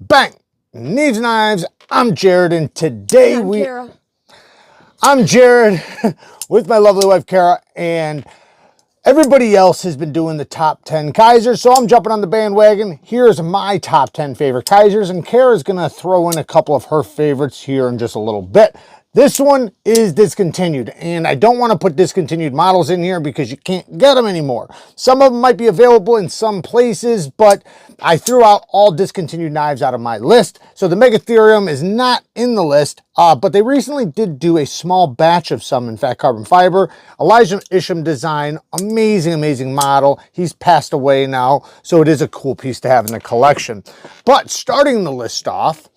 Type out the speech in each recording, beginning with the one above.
Bang! Needs Knives. I'm Jared, and today I'm Jared with my lovely wife Kara, and everybody else has been doing the top 10 Kizers, so I'm jumping on the bandwagon. Here's my top 10 favorite Kizers, and Kara's gonna throw in a couple of her favorites here in just a little bit. This one is discontinued, and I don't want to put discontinued models in here because you can't get them anymore. Some of them might be available in some places, but I threw out all discontinued knives out of my list. So the Megatherium is not in the list, but they recently did do a small batch of some in fat carbon fiber. Elijah Isham design, amazing model. He's passed away now, so it is a cool piece to have in the collection. But starting the list off,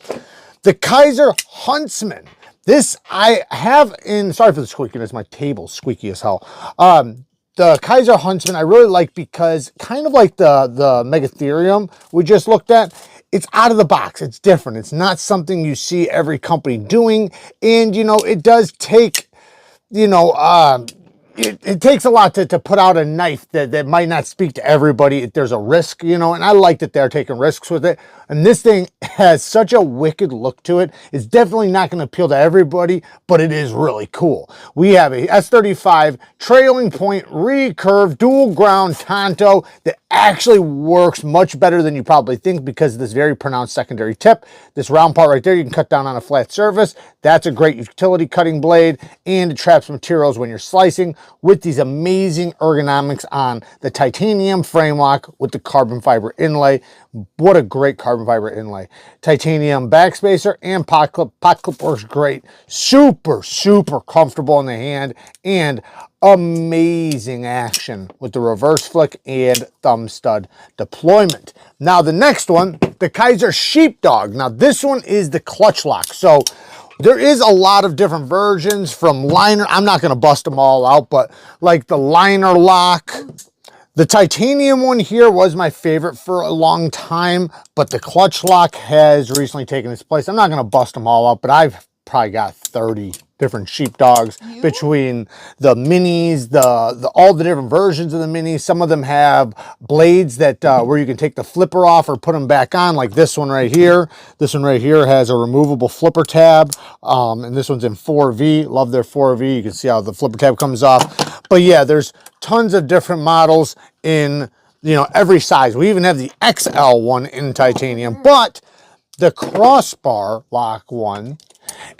the Kizer Huntsman. This I have in, sorry for the squeakiness, my table's squeaky as hell. The Kizer Huntsman I really like because kind of like the Megatherium we just looked at, it's out of the box, it's different. It's not something you see every company doing, and you know, it does take, you know, it takes a lot to put out a knife that might not speak to everybody. There's a risk, you know, and I like that they're taking risks with it. And this thing has such a wicked look to it. It's definitely not going to appeal to everybody, but it is really cool. We have a S35 trailing point recurve dual ground Tonto that actually works much better than you probably think because of this very pronounced secondary tip. This round part right there, you can cut down on a flat surface. That's a great utility cutting blade, and it traps materials when you're slicing with these amazing ergonomics on the titanium frame lock with the carbon fiber inlay. What a great carbon fiber inlay. Titanium backspacer and pot clip. Pot clip works great. Super comfortable in the hand, and amazing action with the reverse flick and thumb stud deployment. Now the next one, the Kizer Sheepdog. Now this one is the clutch lock. So there is a lot of different versions from liner. I'm not going to bust them all out, but like the liner lock. The titanium one here was my favorite for a long time, but the clutch lock has recently taken its place. I'm not going to bust them all out, but I've probably got 30 different sheepdogs between the minis, all the different versions of the minis. Some of them have blades that where you can take the flipper off or put them back on, like this one right here. This one right here has a removable flipper tab, and this one's in 4V. Love their 4V. You can see how the flipper tab comes off. But yeah, there's tons of different models in, you know, every size. We even have the XL one in titanium, but the crossbar lock one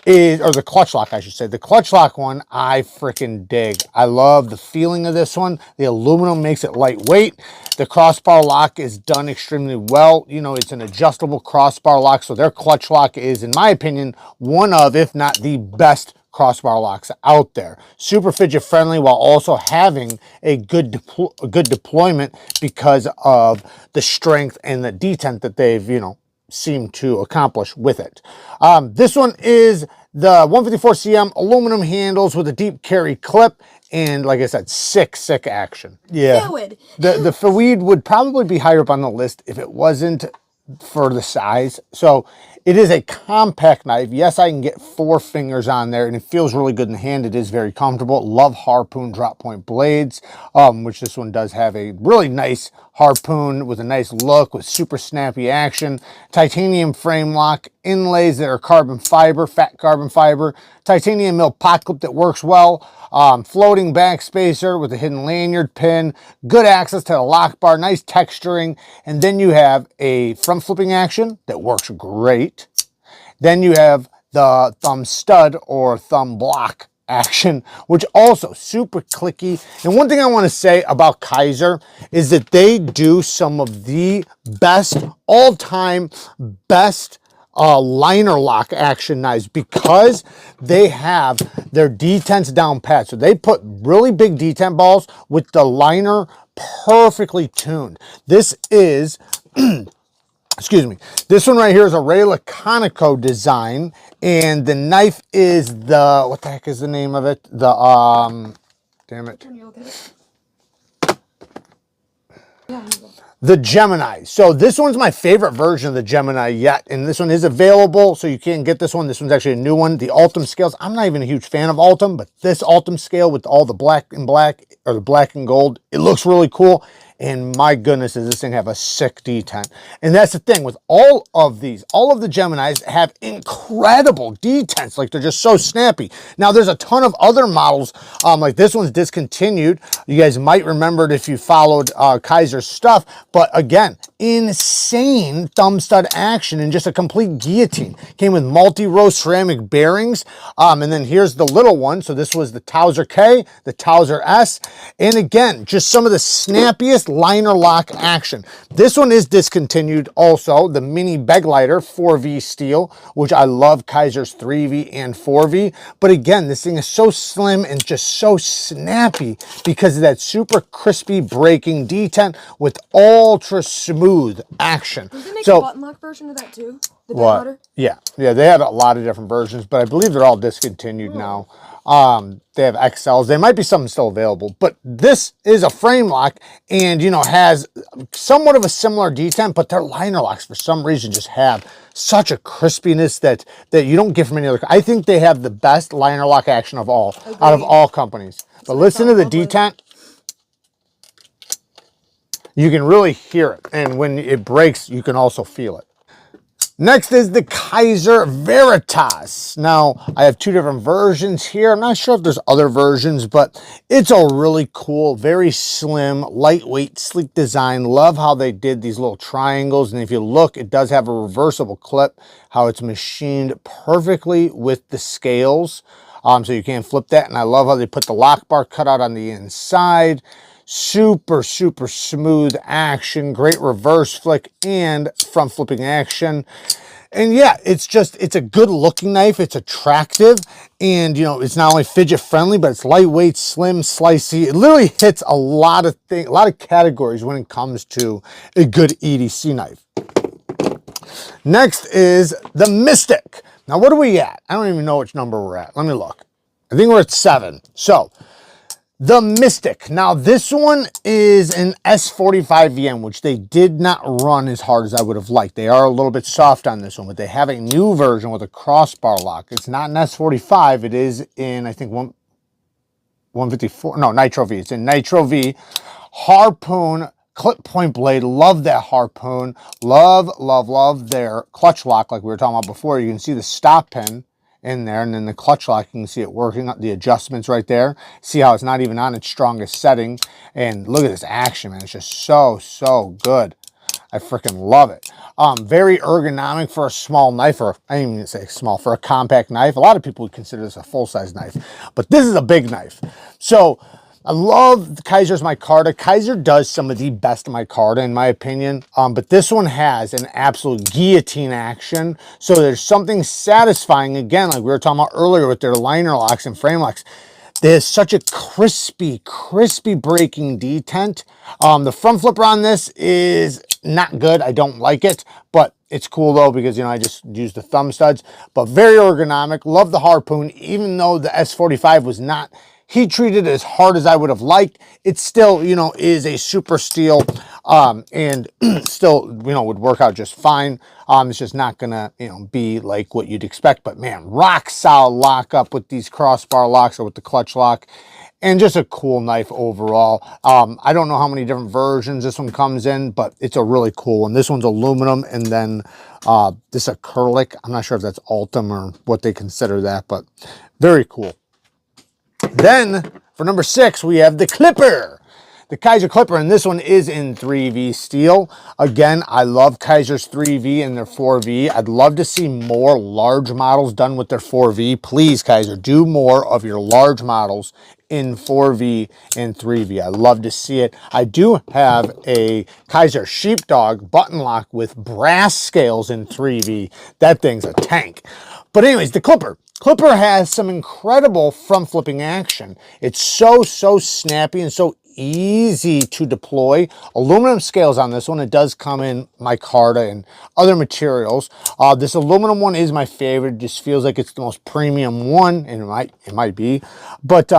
is, or the clutch lock, I should say. The clutch lock one, I freaking dig. I love the feeling of this one. The aluminum makes it lightweight. The crossbar lock is done extremely well. You know, it's an adjustable crossbar lock, so their clutch lock is, in my opinion, one of, if not the best crossbar locks out there. Super fidget friendly while also having a good deployment because of the strength and the detent that they've, you know, seem to accomplish with it. This one is the 154 cm aluminum handles with a deep carry clip, and like I said, sick action. Yeah, the Fawid would probably be higher up on the list if it wasn't for the size. So it is a compact knife. Yes, I can get 4 fingers on there, and it feels really good in the hand. It is very comfortable. Love harpoon drop point blades, which this one does have a really nice harpoon with a nice look with super snappy action. Titanium frame lock, inlays that are carbon fiber, fat carbon fiber, titanium mill pot clip that works well, floating backspacer with a hidden lanyard pin, good access to the lock bar, nice texturing, and then you have a front flipping action that works great. Then you have the thumb stud or thumb block action, which also super clicky. And one thing I want to say about Kizer is that they do some of the best, all-time best liner lock action knives because they have their detents down pat. So they put really big detent balls with the liner perfectly tuned. This is excuse me, this one right here is a Ray Laconico design, and the knife is the, what the heck is the name of it? The damn it, the Gemini. So this one's my favorite version of the Gemini yet, and this one is available, so you can get this one. This one's actually a new one. The Ultim scales, I'm not even a huge fan of Ultim, but this Ultim scale with all the black and black, or the black and gold, it looks really cool. And my goodness, does this thing have a sick detent. And that's the thing with all of these, all of the Geminis have incredible detents. Like they're just so snappy. Now there's a ton of other models, like this one's discontinued. You guys might remember it if you followed Kizer's stuff, but again, insane thumb stud action and just a complete guillotine. Came with multi-row ceramic bearings, and then here's the little one. So this was the Towser K, the Towser S, and again, just some of the snappiest liner lock action. This one is discontinued also, the mini Beglighter 4V steel, which I love Kizer's 3V and 4V, but again, this thing is so slim and just so snappy because of that super crispy braking detent with ultra smooth action. Did they make a button lock version of that too? The what? Yeah, they had a lot of different versions, but I believe they're all discontinued now. They have XLs. There might be something still available, but this is a frame lock and, you know, has somewhat of a similar detent, but their liner locks for some reason just have such a crispiness that you don't get from any other. I think they have the best liner lock action of all, out of all companies. But listen to the detent. You can really hear it. And when it breaks, you can also feel it. Next is the Kizer Veritas. Now, I have two different versions here. I'm not sure if there's other versions, but it's a really cool, very slim, lightweight, sleek design. Love how they did these little triangles. And if you look, it does have a reversible clip, how it's machined perfectly with the scales. So you can't flip that. And I love how they put the lock bar cutout on the inside. Super, super smooth action, great reverse flick and front flipping action. And yeah, it's a good looking knife. It's attractive and, you know, it's not only fidget friendly, but it's lightweight, slim, slicey. It literally hits a lot of things, a lot of categories when it comes to a good EDC knife. Next is the Mystic. Now, what are we at? I don't even know which number we're at. Let me look. I think we're at 7. So, the Mystic. Now, this one is an S45 VM, which they did not run as hard as I would have liked. They are a little bit soft on this one, but they have a new version with a crossbar lock. It's not an S45. It is in, I think, 154. No, Nitro V. It's in Nitro V. Harpoon clip point blade. Love that Harpoon. Love, love, love their clutch lock like we were talking about before. You can see the stop pin in there, and then the clutch lock, you can see it working, the adjustments right there. See how it's not even on its strongest setting, and look at this action, man. It's just so good. I freaking love it. Very ergonomic for a small knife, or I didn't even say small, for a compact knife. A lot of people would consider this a full-size knife, but this is a big knife. So I love Kizer's micarta. Kizer does some of the best micarta in my opinion, but this one has an absolute guillotine action. So there's something satisfying, again, like we were talking about earlier with their liner locks and frame locks. There's such a crispy braking detent. The front flipper on this is not good. I don't like it, but it's cool though because, you know, I just use the thumb studs, but very ergonomic. Love the Harpoon, even though the S45 was not heat treated as hard as I would have liked. It still, you know, is a super steel, and still, you know, would work out just fine. It's just not gonna, you know, be like what you'd expect, but man, rock solid lock up with these crossbar locks or with the clutch lock, and just a cool knife overall. I don't know how many different versions this one comes in, but it's a really cool one. This one's aluminum, and then this acrylic. I'm not sure if that's Ultim or what they consider that, but very cool. Then, for number 6, we have the Clipper. The Kizer Clipper, and this one is in 3V steel. Again, I love Kizer's 3V and their 4V. I'd love to see more large models done with their 4V. Please, Kizer, do more of your large models in 4V and 3V. I love to see it. I do have a Kizer Sheepdog button lock with brass scales in 3V. That thing's a tank. But anyways, the Clipper. Clipper has some incredible front flipping action. It's so snappy and so easy to deploy. Aluminum scales on this one. It does come in micarta and other materials. This aluminum one is my favorite. It just feels like it's the most premium one, and it might be. But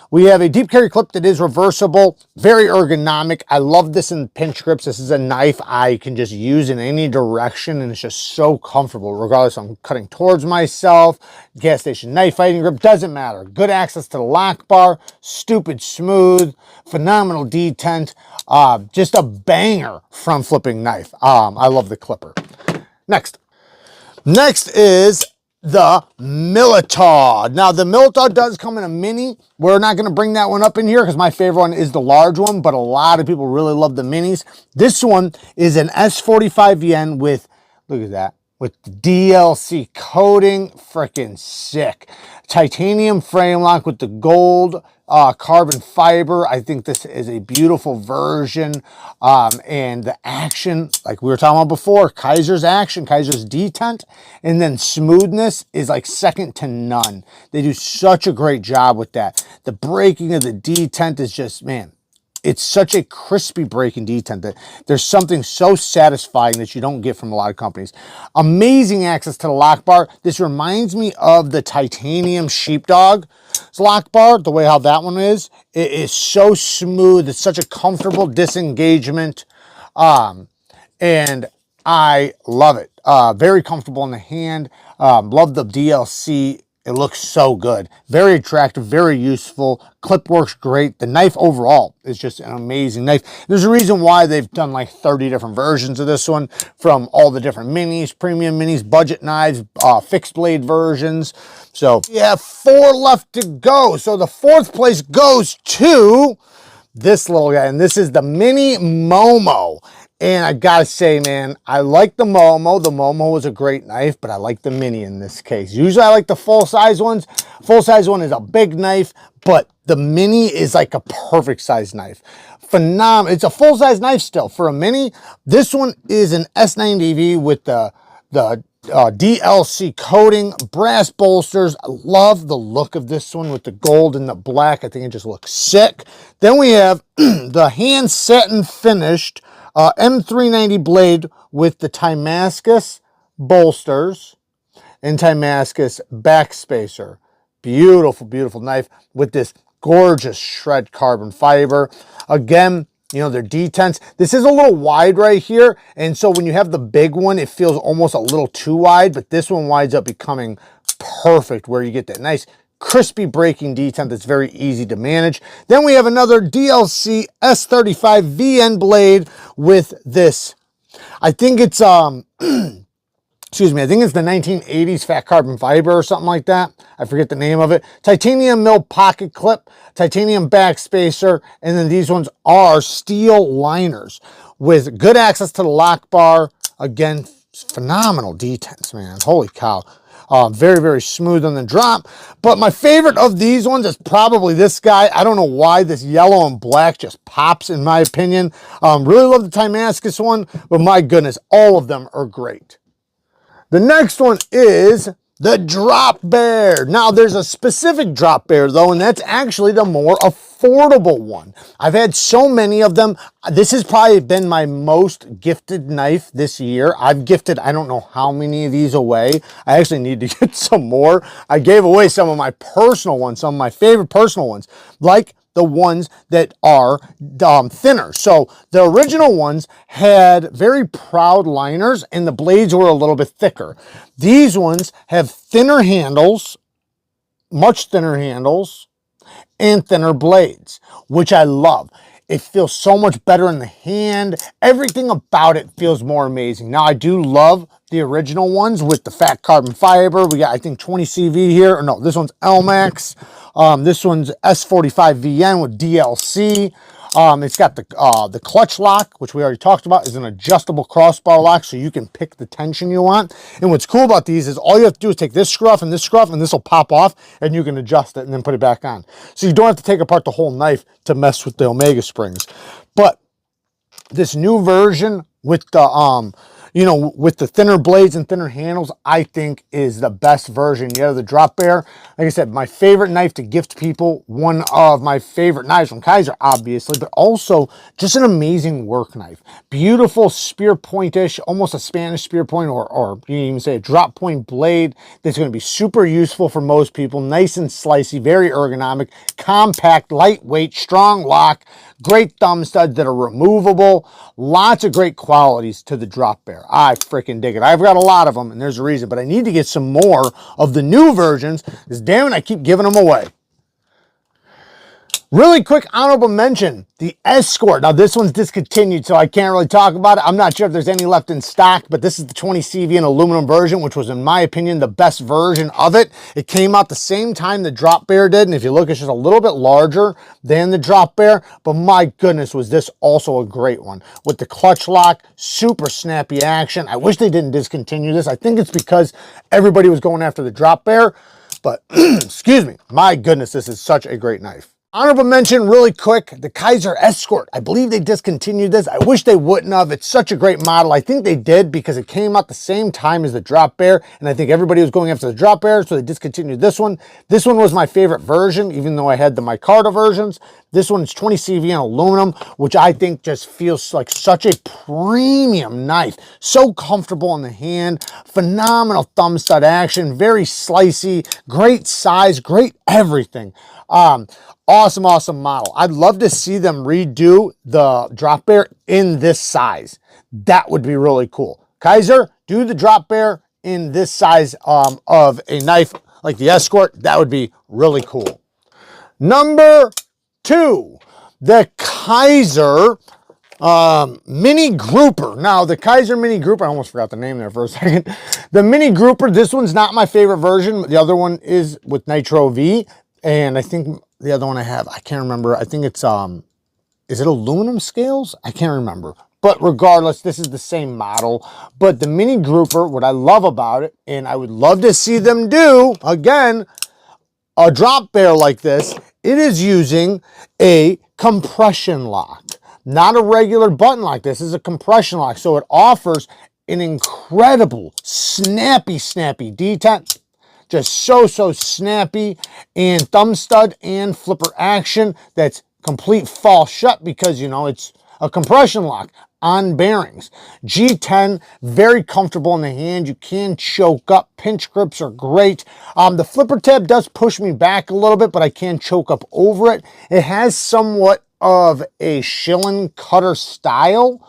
we have a deep carry clip that is reversible, very ergonomic. I love this in pinch grips. This is a knife I can just use in any direction, and it's just so comfortable, regardless if I'm cutting towards myself, gas station knife fighting grip, doesn't matter. Good access to the lock bar, stupid smooth, phenomenal detent, just a banger front flipping knife. I love the clipper. Next is the Militaud. Now the Militaud does come in a mini. We're not going to bring that one up in here because my favorite one is the large one, but a lot of people really love the minis. This one is an S45VN with, look at that, with DLC coating, freaking sick. Titanium frame lock with the gold carbon fiber. I think this is a beautiful version. And the action, like we were talking about before, Kizer's action, Kizer's detent, and then smoothness is like second to none. They do such a great job with that. The breaking of the detent is just, man, it's such a crispy breaking detent that there's something so satisfying that you don't get from a lot of companies. Amazing access to the lock bar. This reminds me of the titanium sheepdog lock bar, the way how that one is. It is so smooth. It's such a comfortable disengagement. And I love it. Very comfortable in the hand. Love the DLC. It looks so good. Very attractive, very useful. Clip works great. The knife overall is just an amazing knife. There's a reason why they've done like 30 different versions of this one, from all the different minis, premium minis, budget knives, fixed blade versions. So we have 4 left to go. So the 4th place goes to this little guy, and this is the Mini Momo. And I gotta say, man, I like the Momo. The Momo was a great knife, but I like the Mini in this case. Usually I like the full-size ones. Full-size one is a big knife, but the Mini is like a perfect size knife. Phenomenal. It's a full-size knife still. For a Mini, this one is an S90V with the DLC coating, brass bolsters. I love the look of this one with the gold and the black. I think it just looks sick. Then we have the hand satin finished M390 blade with the Damascus bolsters and Damascus backspacer. Beautiful, beautiful knife with this gorgeous shred carbon fiber. Again, you know, they're detents. This is a little wide right here, and so when you have the big one, it feels almost a little too wide, but this one winds up becoming perfect where you get that nice crispy breaking detent that's very easy to manage. Then we have another DLC S35 VN blade with this. I think it's excuse me, I think it's the 1980s fat carbon fiber or something like that. I forget the name of it. Titanium mill pocket clip, titanium backspacer, and then these ones are steel liners with good access to the lock bar. Again, phenomenal detents, man. Holy cow. Very, very smooth on the drop. But my favorite of these ones is probably this guy. I don't know why this yellow and black just pops, in my opinion. Really love the Damascus one, but my goodness, all of them are great. The next one is the Drop Bear. Now, there's a specific Drop Bear, though, and that's actually the more affordable one. I've had so many of them. This has probably been my most gifted knife this year. I've gifted, I don't know how many of these away. I actually need to get some more. I gave away some of my personal ones, some of my favorite personal ones, like the ones that are thinner. So the original ones had very proud liners and the blades were a little bit thicker. These ones have thinner handles, much thinner handles, and thinner blades, which I love. It feels so much better in the hand. Everything about it feels more amazing. Now, I do love the original ones with the fat carbon fiber. We got, I think, 20 CV here. Or no, this one's LMAX. This one's S45VN with DLC. It's got the clutch lock, which we already talked about, is an adjustable crossbar lock, so you can pick the tension you want. And what's cool about these is all you have to do is take this scruff, and this will pop off, and you can adjust it and then put it back on. So you don't have to take apart the whole knife to mess with the Omega springs. But this new version with the you know, with the thinner blades and thinner handles, I think is the best version. You have the Drop Bear. Like I said, my favorite knife to gift people. One of my favorite knives from Kizer, obviously, but also just an amazing work knife. Beautiful spear point-ish, almost a Spanish spear point, or you can even say a drop point blade that's going to be super useful for most people. Nice and slicey, very ergonomic, compact, lightweight, strong lock, great thumb studs that are removable. Lots of great qualities to the Drop Bear. I freaking dig it. I've got a lot of them, and there's a reason, but I need to get some more of the new versions, because damn it, I keep giving them away. Really quick honorable mention, the Escort. Now this one's discontinued, so I can't really talk about it. I'm not sure if there's any left in stock, but this is the 20 CV and aluminum version, which was, in my opinion, the best version of it. It came out the same time the Drop Bear did, and if you look, it's just a little bit larger than the Drop Bear, but my goodness, was this also a great one. With the clutch lock, super snappy action. I wish they didn't discontinue this. I think it's because everybody was going after the Drop Bear, but excuse me, my goodness, this is such a great knife. Honorable mention really quick, the Kizer Escort. I believe they discontinued this. I wish they wouldn't have. It's such a great model. I think they did because it came out the same time as the Drop Bear, and I think everybody was going after the Drop Bear, so they discontinued this one. This one was my favorite version, even though I had the micarta versions. This one's 20 CV and aluminum, which I think just feels like such a premium knife. So comfortable in the hand, phenomenal thumb stud action, very slicey, great size, great everything. Awesome, awesome model. I'd love to see them redo the Drop Bear in this size. That would be really cool. Kizer, do the Drop Bear in this size of a knife like the Escort. That would be really cool. Number 2, the Kizer Mini Grouper. Now, the Kizer Mini Grouper, I almost forgot the name there for a second. The Mini Grouper, this one's not my favorite version. The other one is with Nitro V, and I think the other one I have, I can't remember. I think it's, is it aluminum scales? I can't remember. But regardless, this is the same model. But the Mini Grouper, what I love about it, and I would love to see them do, again, a Drop Bear like this, it is using a compression lock. Not a regular button lock. This is a compression lock. So it offers an incredible, snappy detent. Just so snappy, and thumb stud and flipper action that's complete fall shut because, you know, it's a compression lock on bearings. G10, very comfortable in the hand. You can choke up. Pinch grips are great. The flipper tab does push me back a little bit, but I can choke up over it. It has somewhat of a shilling cutter style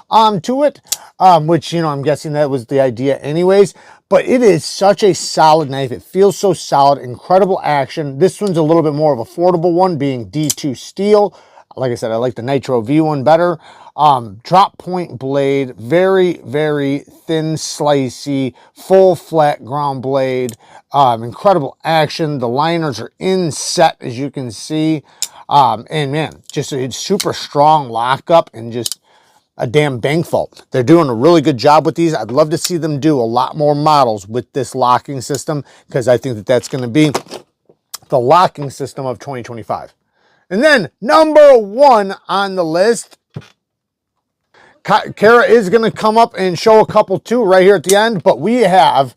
to it, which, you know, I'm guessing that was the idea anyways. But it is such a solid knife. It feels so solid, incredible action. This one's a little bit more of an affordable one, being D2 steel. Like I said, I like the Nitro V one better. Drop point blade, very thin, slicey, full flat ground blade. Incredible action. The liners are in set, as you can see. And man, just a super strong lockup and just a damn bank fault. They're doing a really good job with these. I'd love to see them do a lot more models with this locking system because I think that that's going to be the locking system of 2025. And then number 1 on the list, Kara is going to come up and show a couple too right here at the end, but we have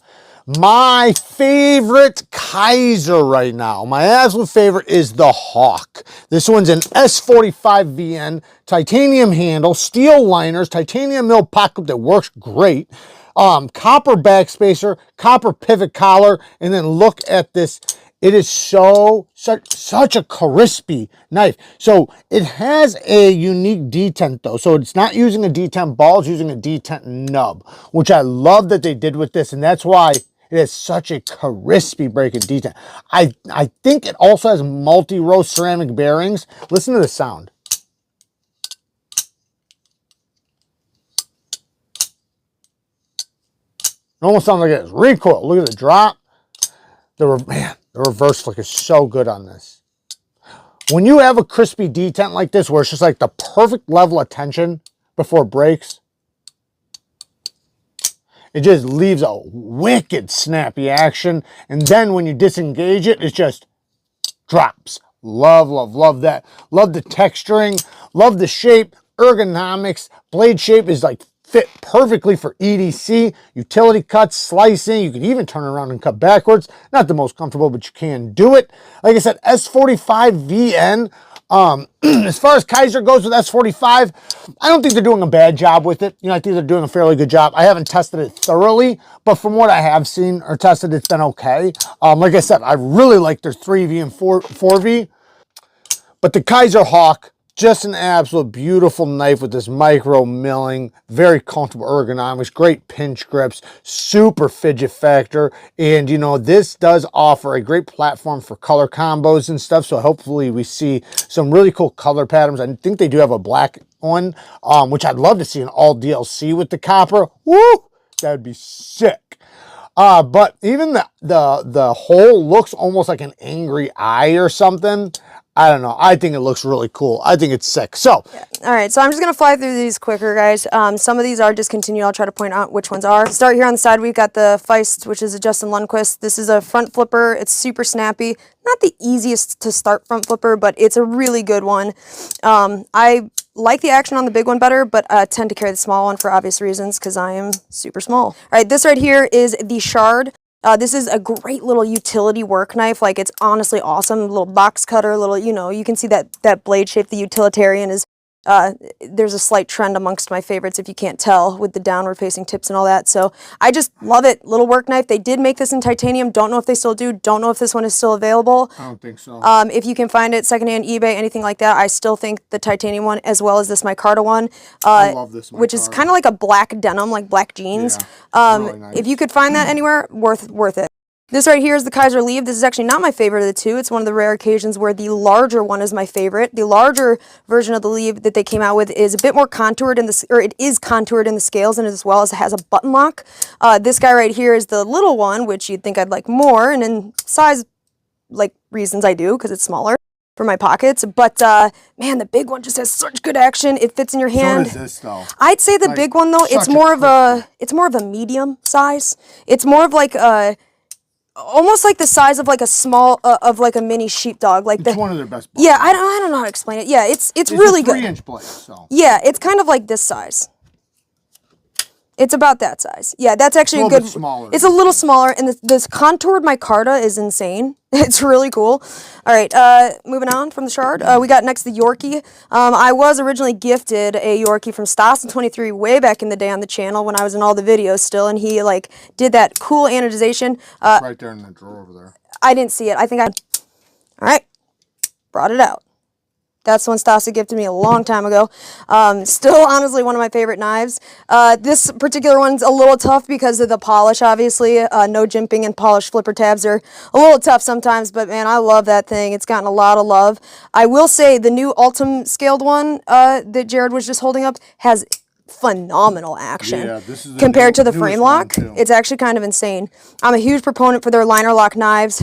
my favorite Kizer right now. My absolute favorite is the Hawk. This one's an S45 VN, titanium handle, steel liners, titanium mill pocket that works great. Copper backspacer, copper pivot collar, and then look at this. It is such a crispy knife. So it has a unique detent though. So it's not using a detent ball, it's using a detent nub, which I love that they did with this. And that's why it has such a crispy breaking detent. I think it also has multi-row ceramic bearings. Listen to the sound. It almost sounds like it's recoil. Look at the drop. Man, the reverse flick is so good on this. When you have a crispy detent like this, where it's just like the perfect level of tension before it breaks, it just leaves a wicked snappy action. And then when you disengage it, it just drops. Love that. Love the texturing. Love the shape. Ergonomics. Blade shape is like fit perfectly for EDC, utility cuts, slicing. You can even turn around and cut backwards. Not the most comfortable, but you can do it. Like I said, S45 VN. As far as Kizer goes with S45, I don't think they're doing a bad job with it. You know, I think they're doing a fairly good job. I haven't tested it thoroughly, but from what I have seen or tested, it's been okay. Like I said, I really like their 3V and 4V. But the Kizer Hawk, Just an absolute beautiful knife with this micro milling, very comfortable ergonomics, great pinch grips, super fidget factor. And you know, this does offer a great platform for color combos and stuff. So hopefully we see some really cool color patterns. I think they do have a black one, which I'd love to see an all DLC with the copper. Woo! That'd be sick. But even the hole looks almost like an angry eye or something. I don't know. I think it looks really cool. I think it's sick. So, yeah. All right. So I'm just going to fly through these quicker, guys. Some of these are discontinued. I'll try to point out which ones are. Start here on the side. We've got the Feist, which is a Justin Lundquist. This is a front flipper. It's super snappy. Not the easiest to start front flipper, but it's a really good one. I like the action on the big one better, but tend to carry the small one for obvious reasons because I am super small. All right. This right here is the Shard. This is a great little utility work knife. Like, it's honestly awesome. Little box cutter, little, you know, you can see that blade shape. The utilitarian is, there's a slight trend amongst my favorites, if you can't tell, with the downward facing tips and all that. So I just love it. Little work knife. They did make this in titanium. Don't know if they still do. Don't know if this one is still available. I don't think so. If you can find it secondhand, eBay, anything like that, I still think the titanium one, as well as this micarta one, I love this which is kind of like a black denim, like black jeans. Yeah, really nice. If you could find that anywhere, worth it. This right here is the Kizer Leave. This is actually not my favorite of the two. It's one of the rare occasions where the larger one is my favorite. The larger version of the Leave that they came out with is a bit more contoured in the, or it is contoured in the scales, and as well as it has a button lock. This guy right here is the little one, which you'd think I'd like more, and in size, like, reasons I do, because it's smaller for my pockets. But man, the big one just has such good action. It fits in your hand. So does this, though. I'd say the big one, though, it's more of a medium size. It's more of like a, almost like the size of like a small of like a mini sheepdog. Like, it's one of their best. Yeah, I don't know how to explain it. Yeah, it's really good. 3-inch blade. So yeah, it's kind of like this size. It's about that size. Yeah, that's actually a good. Smaller. It's a little smaller, and this contoured micarta is insane. It's really cool. All right, moving on from the Shard, we got next the Yorkie. I was originally gifted a Yorkie from Stossen23 way back in the day on the channel when I was in all the videos still, and he like did that cool anodization. Right there in the drawer over there. I didn't see it. I think I. All right, brought it out. That's the one Stasa gifted me a long time ago. Still, honestly, one of my favorite knives. This particular one's a little tough because of the polish, obviously. No jimping and polished flipper tabs are a little tough sometimes, but man, I love that thing. It's gotten a lot of love. I will say the new Ultim scaled one that Jared was just holding up has phenomenal action. Yeah, this is compared to the frame lock. It's actually kind of insane. I'm a huge proponent for their liner lock knives.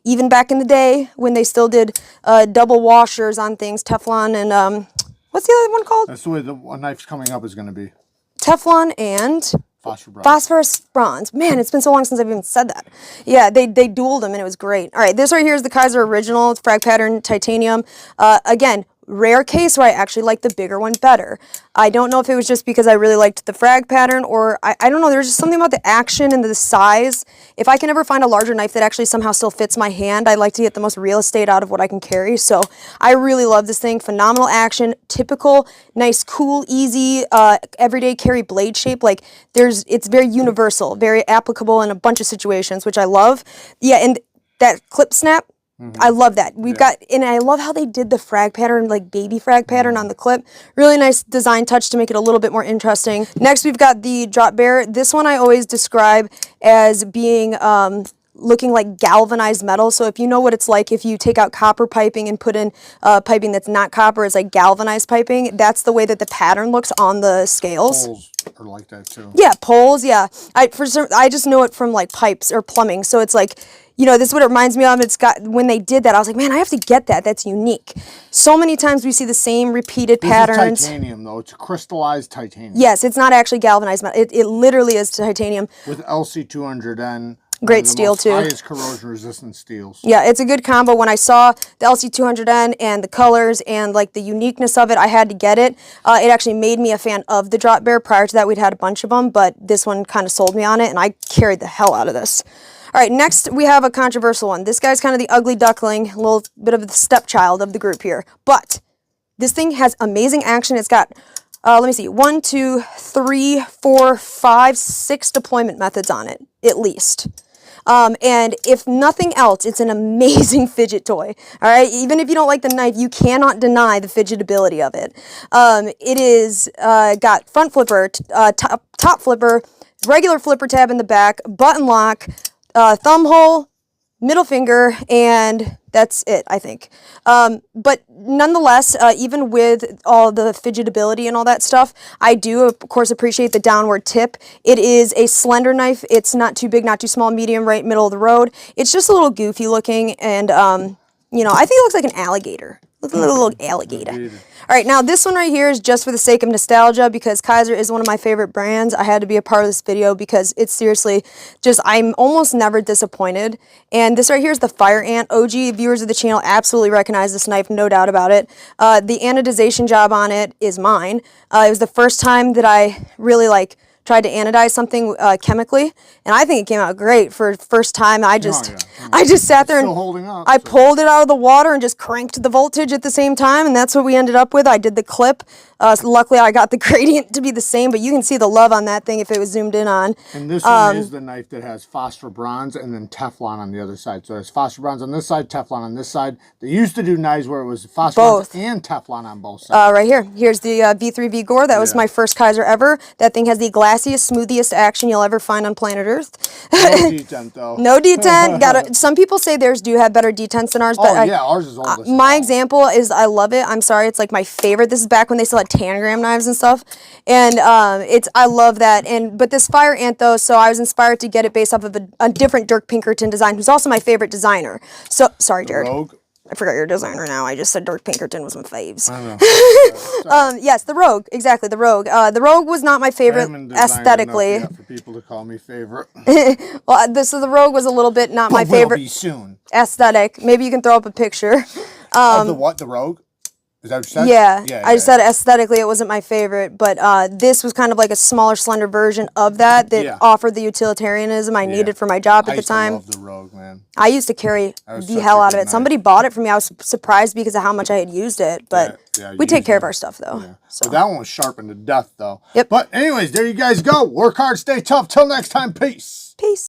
Even back in the day when they still did double washers on things, Teflon and what's the other one called? That's the way the knife's coming up is going to be. Teflon and phosphorus bronze. Man, it's been so long since I've even said that. Yeah, they dueled them and it was great. All right, this right here is the Kizer original. It's frag pattern titanium. Again, rare case where I actually like the bigger one better. I don't know if it was just because I really liked the frag pattern, or I don't know, there's just something about the action and the size. If I can ever find a larger knife that actually somehow still fits my hand, I like to get the most real estate out of what I can carry. So I really love this thing. Phenomenal action, typical, nice, cool, easy, everyday carry blade shape. Like, it's very universal, very applicable in a bunch of situations, which I love. Yeah, and that clip snap, I love that. We've got, and I love how they did the frag pattern, like baby frag pattern on the clip. Really nice design touch to make it a little bit more interesting. Next, we've got the Drop Bear. This one I always describe as being looking like galvanized metal. So if you know what it's like, if you take out copper piping and put in piping that's not copper, it's like galvanized piping. That's the way that the pattern looks on the scales. Poles are like that too. Yeah, poles. Yeah, I just know it from like pipes or plumbing. So it's like, you know, this is what it reminds me of. It's got, when they did that, I was like, man, I have to get that. That's unique. So many times we see the same repeated patterns. This is titanium, though. It's crystallized titanium. Yes, it's not actually galvanized metal. It literally is titanium. With LC200N. Great steel, too. Highest corrosion resistant steels. Yeah, it's a good combo. When I saw the LC200N and the colors and like the uniqueness of it, I had to get it. It actually made me a fan of the Drop Bear. Prior to that, we'd had a bunch of them, but this one kind of sold me on it, and I carried the hell out of this. All right, next we have a controversial one. This guy's kind of the ugly duckling, a little bit of the stepchild of the group here. But this thing has amazing action. It's got, let me see, 1, 2, 3, 4, 5, 6 deployment methods on it, at least. And if nothing else, it's an amazing fidget toy. All right, even if you don't like the knife, you cannot deny the fidgetability of it. It is got front flipper, top flipper, regular flipper tab in the back, button lock, thumb hole, middle finger, and that's it, I think. But nonetheless, even with all the fidgetability and all that stuff, I do, of course, appreciate the downward tip. It is a slender knife. It's not too big, not too small, medium, right middle of the road. It's just a little goofy looking, and, you know, I think it looks like an alligator. Look at the little alligator. All right, now this one right here is just for the sake of nostalgia because Kizer is one of my favorite brands. I had to be a part of this video because it's seriously just, I'm almost never disappointed. And this right here is the Fire Ant. OG viewers of the channel absolutely recognize this knife, no doubt about it. The anodization job on it is mine. It was the first time that I really tried to anodize something chemically, and I think it came out great for the first time. I just sat there and I pulled it out of the water and just cranked the voltage at the same time, and that's what we ended up with. I did the clip. So luckily, I got the gradient to be the same, but you can see the love on that thing if it was zoomed in on. And this one is the knife that has phosphor bronze and then Teflon on the other side. So it's phosphor bronze on this side, Teflon on this side. They used to do knives where it was phosphor bronze and Teflon on both sides. Right here. Here's the V3 Gore. That was my first Kizer ever. That thing has the glassiest, smoothest action you'll ever find on planet Earth. No detent, though. No detent. Some people say theirs do have better detents than ours, but yeah, ours is old. My example is I love it. I'm sorry, it's like my favorite. This is back when they still had tanagram knives and stuff, and I love that. But this Fire Ant though, so I was inspired to get it based off of a different Dirk Pinkerton design, who's also my favorite designer. So sorry, Jared. Rogue? I forgot your designer now. I just said Dirk Pinkerton was my faves. I know. Yes, the Rogue. Exactly, the Rogue. The Rogue was not my favorite aesthetically. For people to call me favorite. Well, so the Rogue was a little bit not my favorite. Will be soon. Aesthetic. Maybe you can throw up a picture. Of the what? The Rogue? Is that what you said? Yeah, I just said aesthetically it wasn't my favorite, but this was kind of like a smaller, slender version of that offered the utilitarianism I needed for my job at the time. I used to love the Rogue, man. I used to carry the hell out of it. Somebody bought it for me. I was surprised because of how much I had used it, but we take care of our stuff though. Yeah. So that one was sharpened to death though. Yep. But anyways, there you guys go. Work hard, stay tough. Till next time, peace. Peace.